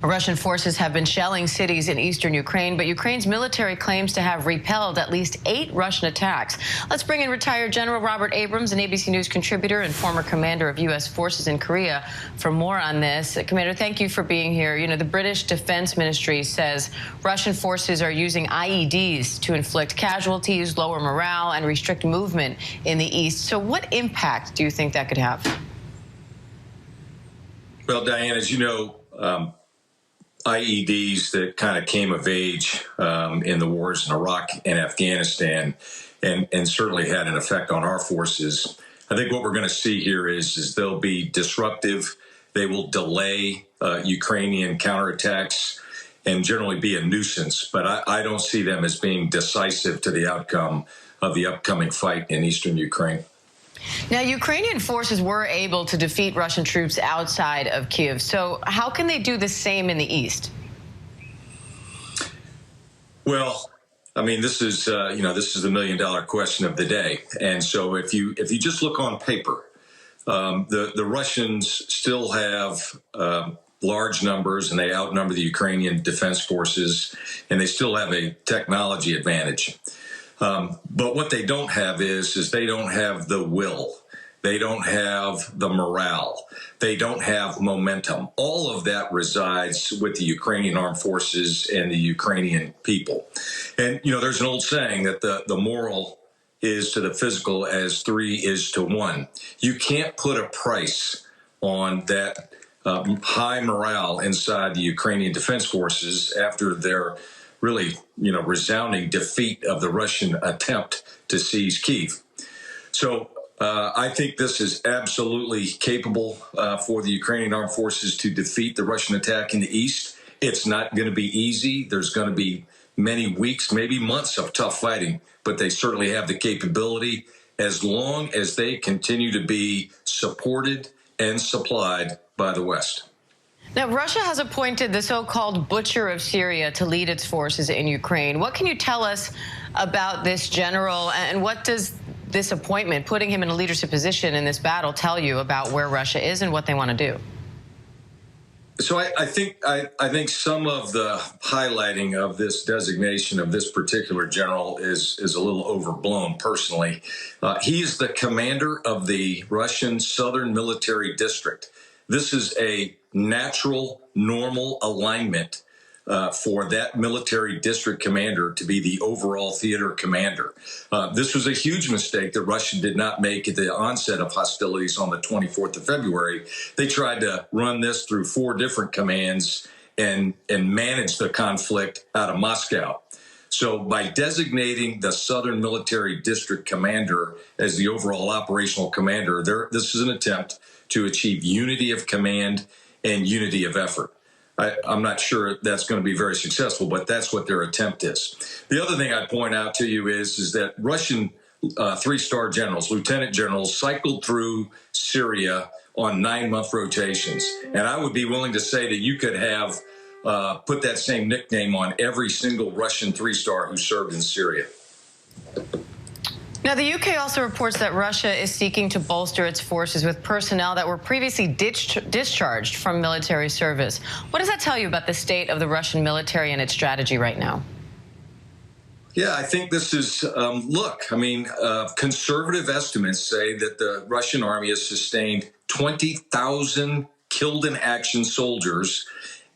Russian forces have been shelling cities in eastern Ukraine, but Ukraine's military claims to have repelled at least 8 Russian attacks. Let's bring in retired General Robert Abrams, an ABC News contributor and former commander of U.S. forces in Korea, for more on this. Commander, thank you for being here. You know, the British Defense Ministry says Russian forces are using IEDs to inflict casualties, lower morale, and restrict movement in the east. So what impact do you think that could have? Well, Diane, as you know, IEDs that kind of came of age in the wars in Iraq and Afghanistan and certainly had an effect on our forces. I think what we're going to see here is they'll be disruptive. They will delay Ukrainian counterattacks and generally be a nuisance. But I don't see them as being decisive to the outcome of the upcoming fight in eastern Ukraine. Now, Ukrainian forces were able to defeat Russian troops outside of Kyiv. So how can they do the same in the east? Well, I mean, this is the $1 million question of the day. And so if you just look on paper, the Russians still have large numbers and they outnumber the Ukrainian defense forces, and they still have a technology advantage. But what they don't have is they don't have the will. They don't have the morale. They don't have momentum. All of that resides with the Ukrainian armed forces and the Ukrainian people. And, you know, there's an old saying that the moral is to the physical as 3 is to 1. You can't put a price on that high morale inside the Ukrainian defense forces after their really, resounding defeat of the Russian attempt to seize Kyiv. So I think this is absolutely capable for the Ukrainian armed forces to defeat the Russian attack in the east. It's not going to be easy. There's going to be many weeks, maybe months of tough fighting, but they certainly have the capability as long as they continue to be supported and supplied by the West. Now, Russia has appointed the so-called Butcher of Syria to lead its forces in Ukraine. What can you tell us about this general, and what does this appointment, putting him in a leadership position in this battle, tell you about where Russia is and what they want to do? So I think some of the highlighting of this designation of this particular general is a little overblown, personally. He is the commander of the Russian Southern Military District. This is a natural, normal alignment for that military district commander to be the overall theater commander. This was a huge mistake that Russia did not make at the onset of hostilities on the 24th of February. They tried to run this through 4 different commands and manage the conflict out of Moscow. So by designating the Southern Military District commander as the overall operational commander, this is an attempt to achieve unity of command and unity of effort. I'm not sure that's going to be very successful, but that's what their attempt is. The other thing I'd point out to you is that Russian 3-star generals, lieutenant generals, cycled through Syria on 9-month rotations. And I would be willing to say that you could have put that same nickname on every single Russian 3-star who served in Syria. Now, the UK also reports that Russia is seeking to bolster its forces with personnel that were previously discharged from military service. What does that tell you about the state of the Russian military and its strategy right now? Yeah, I think this is, conservative estimates say that the Russian army has sustained 20,000 killed in action soldiers.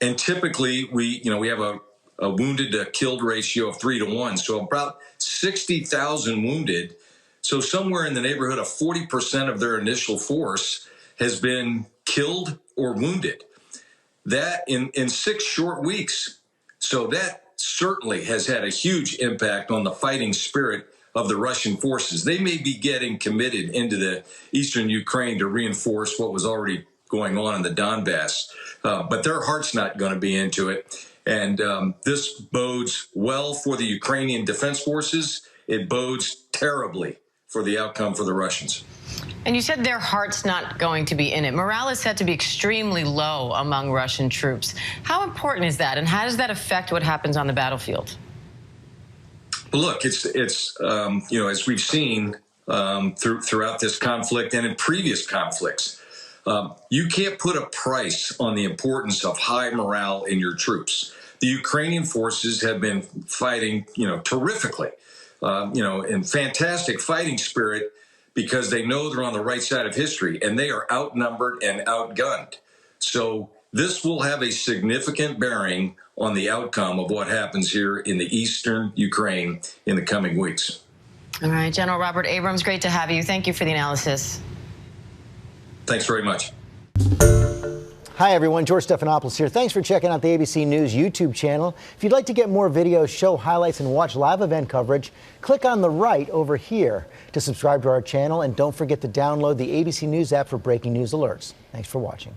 And typically we have a wounded to killed ratio of 3 to 1. So about 60,000 wounded. So somewhere in the neighborhood of 40% of their initial force has been killed or wounded. That in 6 short weeks. So that certainly has had a huge impact on the fighting spirit of the Russian forces. They may be getting committed into the eastern Ukraine to reinforce what was already going on in the Donbass, but their heart's not going to be into it. And this bodes well for the Ukrainian defense forces. It bodes terribly for the outcome for the Russians. And you said their heart's not going to be in it. Morale is said to be extremely low among Russian troops. How important is that, and how does that affect what happens on the battlefield? Look, it's as we've seen throughout this conflict and in previous conflicts, You can't put a price on the importance of high morale in your troops. The Ukrainian forces have been fighting, terrifically, in fantastic fighting spirit because they know they're on the right side of history and they are outnumbered and outgunned. So this will have a significant bearing on the outcome of what happens here in the eastern Ukraine in the coming weeks. All right, General Robert Abrams, great to have you. Thank you for the analysis. Thanks very much. Hi, everyone. George Stephanopoulos here. Thanks for checking out the ABC News YouTube channel. If you'd like to get more videos, show highlights, and watch live event coverage, click on the right over here to subscribe to our channel. And don't forget to download the ABC News app for breaking news alerts. Thanks for watching.